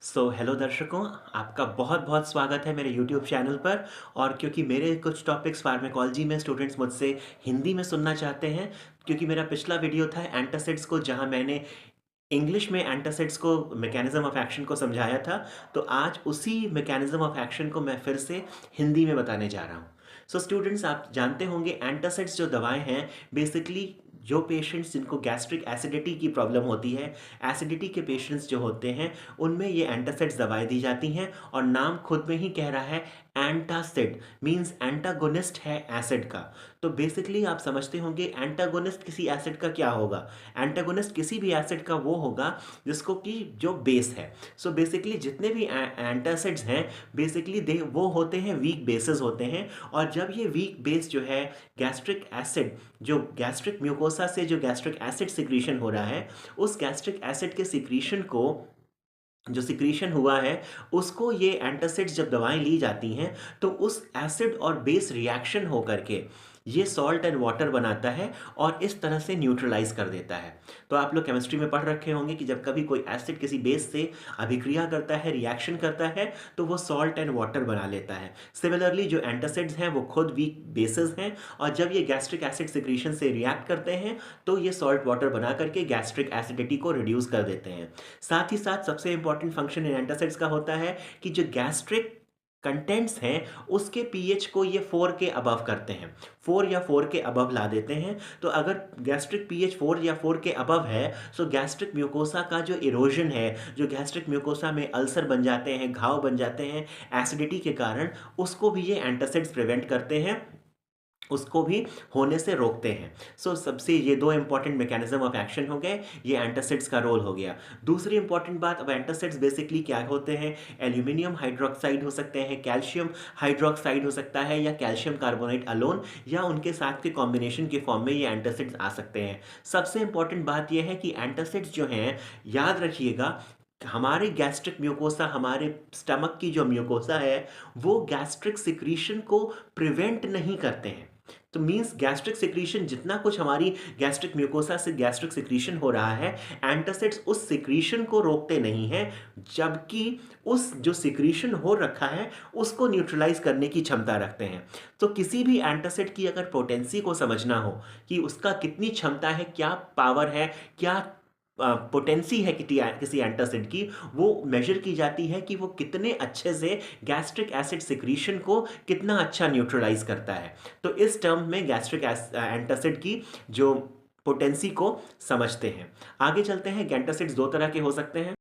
Hello दर्शकों, आपका बहुत-बहुत स्वागत है मेरे यूट्यूब चैनल पर। और क्योंकि मेरे कुछ टॉपिक्स फार्माकोलॉजी में स्टूडेंट्स मुझसे हिंदी में सुनना चाहते हैं, क्योंकि मेरा पिछला वीडियो था एंटासिड्स को, जहां मैंने इंग्लिश में एंटासिड्स को मैकेनिज्म ऑफ एक्शन को समझाया था, तो आज उसी मैकेनिज्म ऑफ एक्शन को मैं फिर से हिंदी में बताने जा रहा हूँ। स्टूडेंट्स, आप जानते होंगे एंटासिड्स जो दवाएं हैं, बेसिकली जो पेशेंट्स जिनको गैस्ट्रिक एसिडिटी की प्रॉब्लम होती है, एसिडिटी के पेशेंट्स जो होते हैं, उनमें ये एंटासिड्स दवाएं दी जाती हैं। और नाम खुद में ही कह रहा है, एंटासिड मींस एंटागोनिस्ट है एसिड का। तो बेसिकली आप समझते होंगे एंटागोनिस्ट किसी एसिड का क्या होगा। एंटागोनिस्ट किसी भी एसिड का वो होगा जिसको कि जो बेस है। बेसिकली जितने भी एंटासिड्स हैं, बेसिकली दे वो होते हैं वीक बेसेस होते हैं। और जब ये वीक बेस जो है गैस्ट्रिक एसिड, जो गैस्ट्रिक म्यूकोसा से जो गैस्ट्रिक एसिड सिक्रीशन हो रहा है, उस गैस्ट्रिक एसिड के सिक्रीशन को, जो सिक्रीशन हुआ है उसको, ये एंटासिड्स जब दवाएं ली जाती हैं तो उस एसिड और बेस रिएक्शन हो करके ये सॉल्ट एंड वाटर बनाता है और इस तरह से न्यूट्रलाइज कर देता है। तो आप लोग केमिस्ट्री में पढ़ रखे होंगे कि जब कभी कोई एसिड किसी बेस से अभिक्रिया करता है, रिएक्शन करता है, तो वो सॉल्ट एंड वाटर बना लेता है। सिमिलरली जो एंटासिड्स हैं वो खुद वीक बेसेस हैं, और जब ये गैस्ट्रिक एसिड सिक्रीशन से रिएक्ट करते हैं तो ये सॉल्ट वाटर बना करके गैस्ट्रिक एसिडिटी को रिड्यूस कर देते हैं। साथ ही साथ सबसे इंपॉर्टेंट फंक्शन इन एंटासिड्स का होता है कि जो गैस्ट्रिक कंटेंट्स हैं उसके पीएच को ये 4 के अबव करते हैं, 4 या 4 के अबव ला देते हैं। तो अगर गैस्ट्रिक पीएच 4 या 4 के अबव है, तो गैस्ट्रिक म्यूकोसा का जो इरोजन है, जो गैस्ट्रिक म्यूकोसा में अल्सर बन जाते हैं, घाव बन जाते हैं एसिडिटी के कारण, उसको भी ये एंटासिड्स प्रिवेंट करते हैं, उसको भी होने से रोकते हैं। सबसे ये दो इंपॉर्टेंट मैकेनिज्म ऑफ एक्शन हो गए, ये एंटासिड्स का रोल हो गया। दूसरी इंपॉर्टेंट बात, अब एंटासिड्स बेसिकली क्या होते हैं, एल्यूमिनियम हाइड्रोक्साइड हो सकते हैं, कैल्शियम हाइड्रोक्साइड हो सकता है, या कैल्शियम कार्बोनेट अलोन, या उनके साथ के कॉम्बिनेशन के फॉर्म में ये एंटासिड्स आ सकते हैं। सबसे इंपॉर्टेंट बात यह है कि एंटासिड्स जो हैं, याद रखिएगा, हमारे गैस्ट्रिक म्यूकोसा, हमारे स्टमक की जो म्यूकोसा है, वो गैस्ट्रिक सिक्रीशन को प्रिवेंट नहीं करते हैं। तो मींस गैस्ट्रिक सिक्रीशन, जितना कुछ हमारी गैस्ट्रिक म्यूकोसा से गैस्ट्रिक सिक्रीशन हो रहा है, एंटासिड्स उस सिक्रीशन को रोकते नहीं हैं, जबकि उस जो सिक्रीशन हो रखा है उसको न्यूट्रलाइज करने की क्षमता रखते हैं। तो किसी भी एंटासिड की अगर पोटेंसी को समझना हो कि उसका कितनी क्षमता है, क्या पावर है, क्या पोटेंसी है किसी एंटासिड की, वो मेजर की जाती है कि वो कितने अच्छे से गैस्ट्रिक एसिड सिक्रीशन को कितना अच्छा न्यूट्रलाइज करता है। तो इस टर्म में गैस्ट्रिक एंटासिड की जो पोटेंसी को समझते हैं। आगे चलते हैं। एंटासिड्स दो तरह के हो सकते हैं।